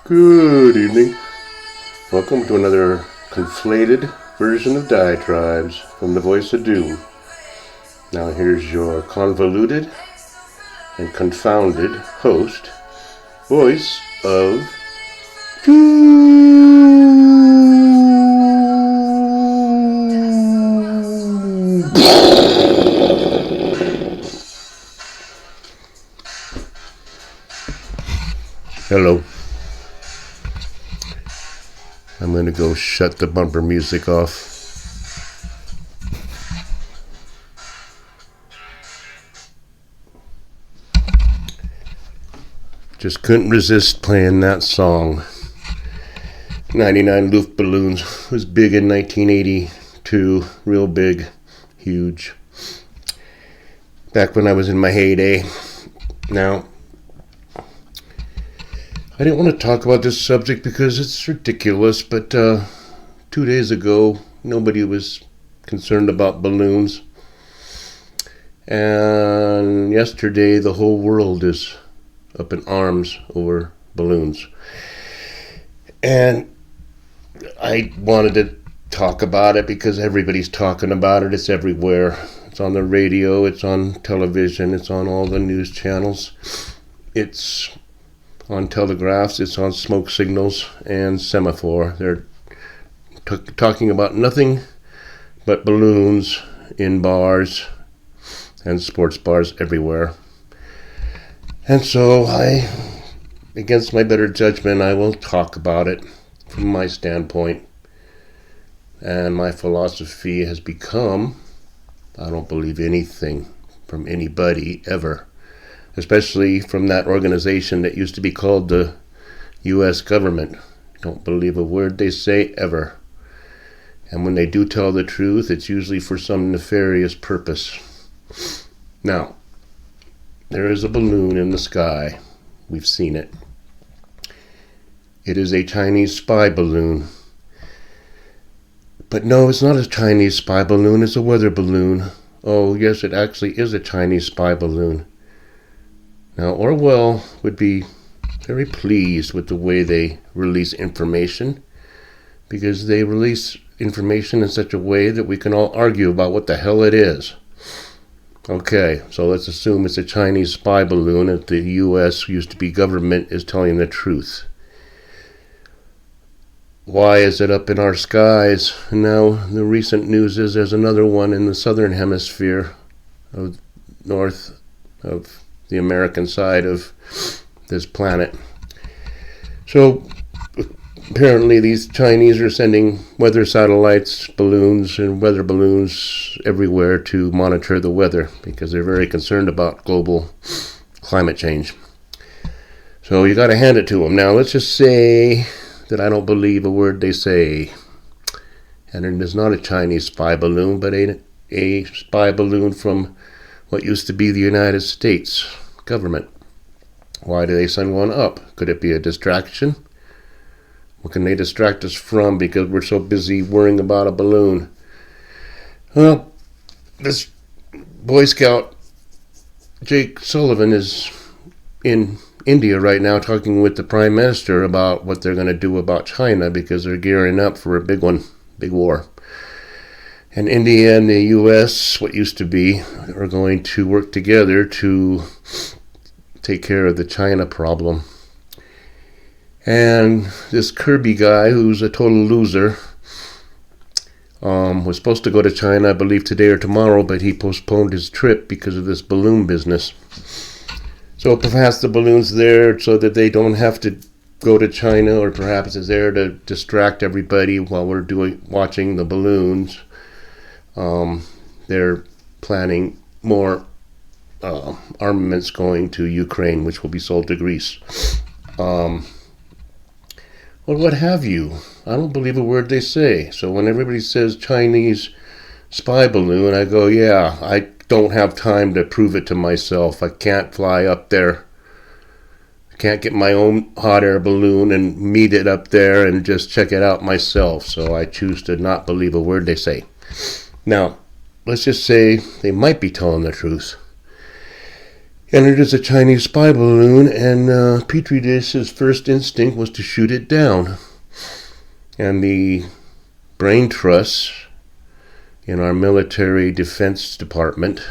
Good evening. Welcome to another conflated version of Diatribes from the Voice of Doom. Now here's your convoluted and confounded host, Voice of Doom. Hello. I'm going to go shut the bumper music off. Just couldn't resist playing that song. 99 Luftballons was big in 1982. Real big. Huge. Back when I was in my heyday. Now, I didn't want to talk about this subject because it's ridiculous, but 2 days ago, nobody was concerned about balloons. And yesterday, the whole world is up in arms over balloons. And I wanted to talk about it because everybody's talking about it. It's everywhere. It's on the radio, it's on television, it's on all the news channels. It's on telegraphs, it's on smoke signals and semaphore. They're talking about nothing but balloons in bars and sports bars everywhere. And so against my better judgment, I will talk about it from my standpoint. And my philosophy has become, I don't believe anything from anybody ever. Especially from that organization that used to be called the U.S. government. Don't believe a word they say ever. And when they do tell the truth, it's usually for some nefarious purpose. Now, there is a balloon in the sky. We've seen it. It is a Chinese spy balloon. But no, it's not a Chinese spy balloon, it's a weather balloon. Oh, yes, it actually is a Chinese spy balloon. Now, Orwell would be very pleased with the way they release information, because they release information in such a way that we can all argue about what the hell it is. Okay, so let's assume it's a Chinese spy balloon that the U.S. used to be government is telling the truth. Why is it up in our skies? Now, the recent news is there's another one in the southern hemisphere, north of the American side of this planet. So apparently these Chinese are sending weather satellites, balloons, and weather balloons everywhere to monitor the weather because they're very concerned about global climate change. So you got to hand it to them. Now let's just say that I don't believe a word they say. And it is not a Chinese spy balloon, but a spy balloon from what used to be the United States government. Why do they send one up? Could it be a distraction? What can they distract us from because we're so busy worrying about a balloon? Well, this Boy Scout Jake Sullivan is in India right now talking with the Prime Minister about what they're going to do about China because they're gearing up for a big one, big war. And India and the U.S., what used to be, are going to work together to take care of the China problem. And this Kirby guy, who's a total loser, was supposed to go to China, I believe, today or tomorrow, but he postponed his trip because of this balloon business. So perhaps the balloon's there so that they don't have to go to China, or perhaps it's there to distract everybody while we're watching the balloons. They're planning more armaments going to Ukraine, which will be sold to Greece. Well, what have you? I don't believe a word they say. So when everybody says Chinese spy balloon, I go, yeah, I don't have time to prove it to myself. I can't fly up there. I can't get my own hot air balloon and meet it up there and just check it out myself. So I choose to not believe a word they say. Now, let's just say they might be telling the truth. And it is a Chinese spy balloon, and Petri dish's first instinct was to shoot it down. And the brain trusts in our military defense department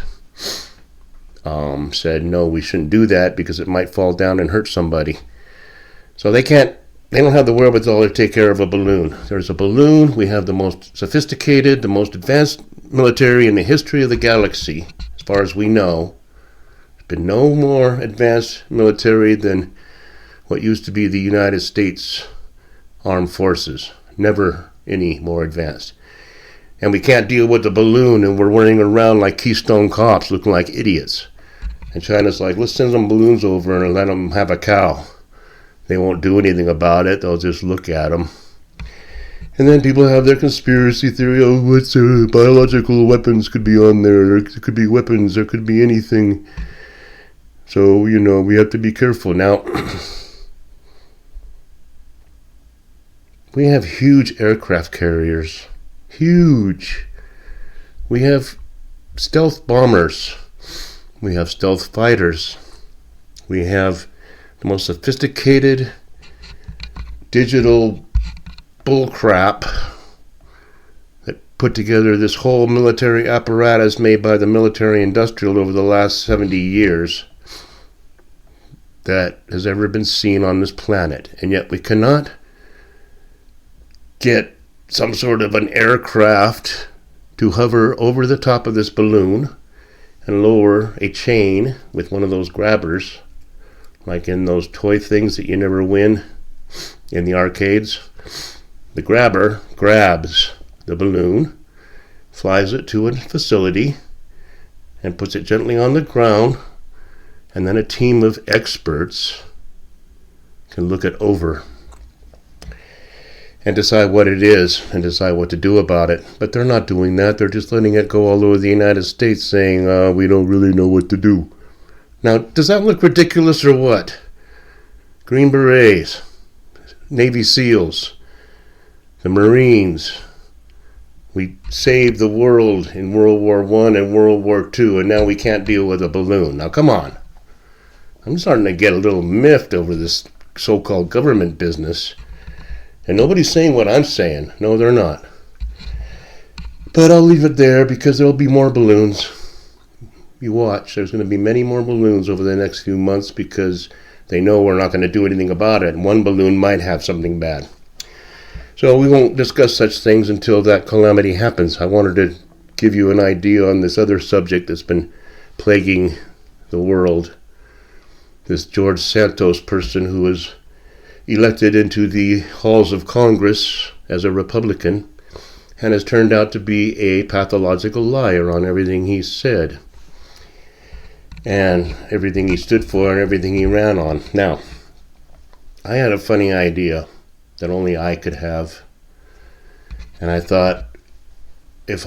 said, no, we shouldn't do that because it might fall down and hurt somebody. So they don't have the wherewithal to take care of a balloon. There's a balloon. We have the most sophisticated, the most advanced military in the history of the galaxy, as far as we know. There's been no more advanced military than what used to be the United States Armed Forces. Never any more advanced. And we can't deal with the balloon, and we're running around like Keystone Cops looking like idiots. And China's like, let's send some balloons over and let them have a cow. They won't do anything about it. They'll just look at them. And then people have their conspiracy theory. Oh, what's biological weapons could be on there. There could be weapons. There could be anything. So, we have to be careful. Now, we have huge aircraft carriers. Huge. We have stealth bombers. We have stealth fighters. We have the most sophisticated digital bullcrap that put together this whole military apparatus made by the military industrial over the last 70 years that has ever been seen on this planet. And yet we cannot get some sort of an aircraft to hover over the top of this balloon and lower a chain with one of those grabbers, like in those toy things that you never win in the arcades. The grabber grabs the balloon, flies it to a facility, and puts it gently on the ground, and then a team of experts can look it over and decide what it is and decide what to do about it. But they're not doing that. They're just letting it go all over the United States, saying, we don't really know what to do. Now, does that look ridiculous or what? Green Berets, Navy SEALs, the Marines. We saved the world in World War I and World War II, and now we can't deal with a balloon. Now, come on. I'm starting to get a little miffed over this so-called government business. And nobody's saying what I'm saying. No, they're not. But I'll leave it there because there'll be more balloons. You watch. There's going to be many more balloons over the next few months because they know we're not going to do anything about it. And one balloon might have something bad. So we won't discuss such things until that calamity happens. I wanted to give you an idea on this other subject that's been plaguing the world. This George Santos person who was elected into the halls of Congress as a Republican and has turned out to be a pathological liar on everything he said and everything he stood for and everything he ran on. Now, I had a funny idea that only I could have, and I thought of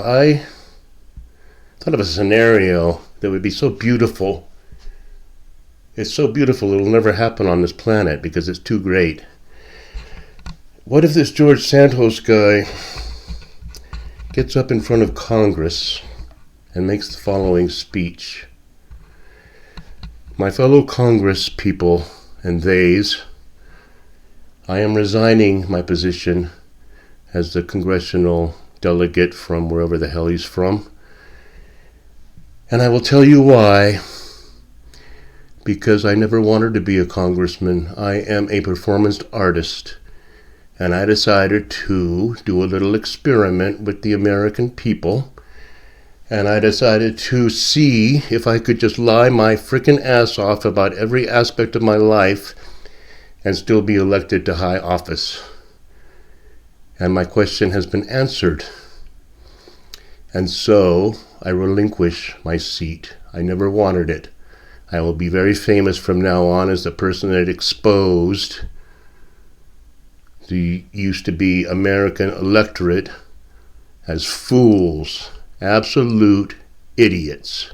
a scenario that would be so beautiful. It's so beautiful it'll never happen on this planet because it's too great. What if this George Santos guy gets up in front of Congress and makes the following speech? My fellow Congress people and theys, I am resigning my position as the congressional delegate from wherever the hell he's from. And I will tell you why. Because I never wanted to be a congressman. I am a performance artist. And I decided to do a little experiment with the American people. And I decided to see if I could just lie my frickin' ass off about every aspect of my life and still be elected to high office. And my question has been answered. And so I relinquish my seat. I never wanted it. I will be very famous from now on as the person that exposed the used to be American electorate as fools, absolute idiots.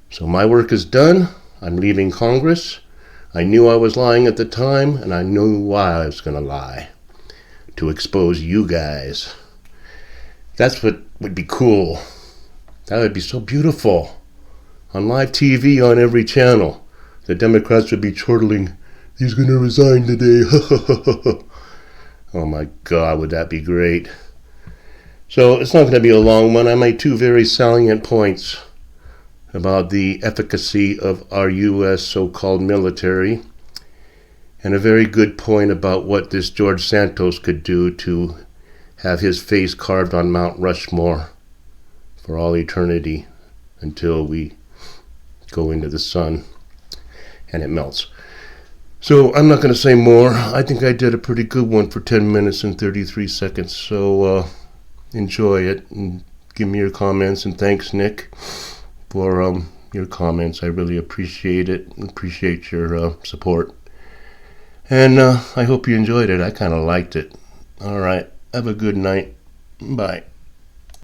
So my work is done. I'm leaving Congress. I knew I was lying at the time, and I knew why I was going to lie. To expose you guys. That's what would be cool. That would be so beautiful. on live TV on every channel. The Democrats would be chortling, "He's going to resign today." Oh my God, would that be great? So it's not going to be a long one. I made two very salient points about the efficacy of our U.S. so-called military, and a very good point about what this George Santos could do to have his face carved on Mount Rushmore for all eternity until we go into the sun and it melts. So I'm not going to say more. I think I did a pretty good one for 10 minutes and 33 seconds. So enjoy it and give me your comments. And thanks, Nick, for your comments. I really appreciate it. Appreciate your support. And I hope you enjoyed it. I kind of liked it. All right. Have a good night. Bye.